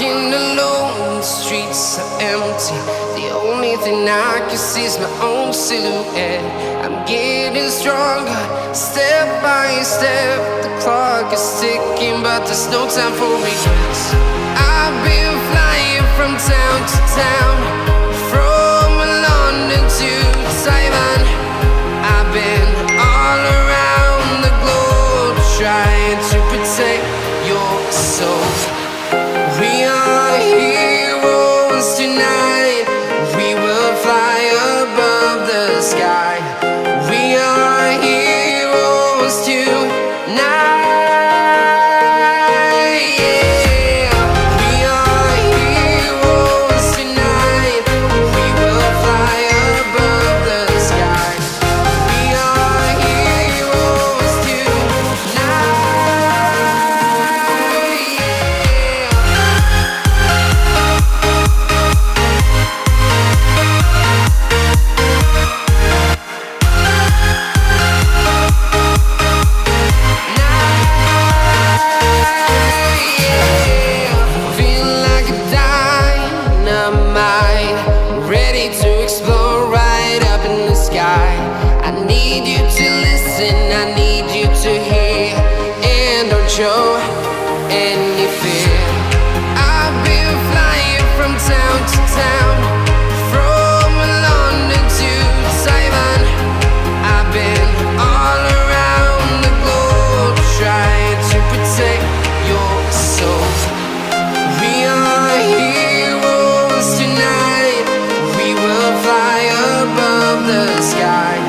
walking alone, the streets are empty. The only thing I can see is my own silhouette. I'm getting stronger, step by step. The clock is ticking, but there's no time for regrets. I've been flying from town to town, from London to Taiwan. I've been all around the globe, trying to protect your soul. We are heroes tonight. We will fly above the sky. We are heroes tonight. Yeah. We are heroes tonight. We will fly above the sky. We are heroes tonight. Show any fear. I've been flying from town to town, from London to Taiwan. I've been all around the globe, trying to protect your soul. We are heroes tonight. We will fly above the sky.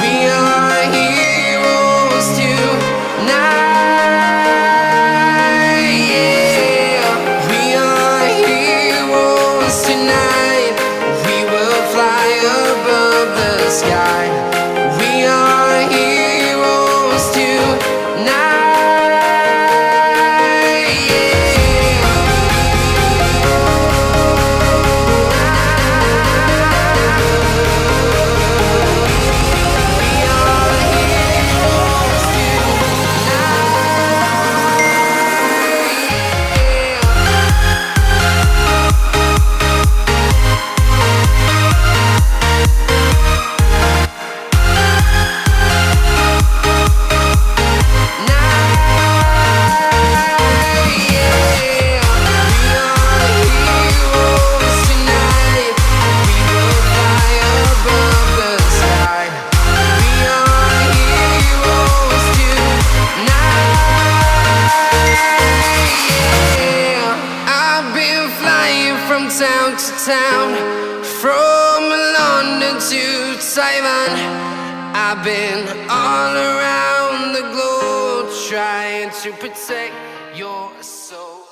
We are heroes tonight. Sky. We are heroes tonight. Yeah. We are heroes town to town, from London to Taiwan. I've been all around the globe, trying to protect your soul.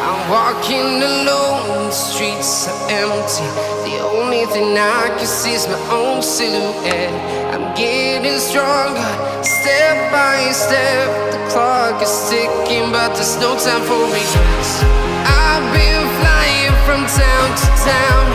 I'm walking alone, the streets are empty. The only thing I can see is my own silhouette. I'm getting stronger, step by step. The clock is ticking, but there's no time for regrets. I've been flying from town to town,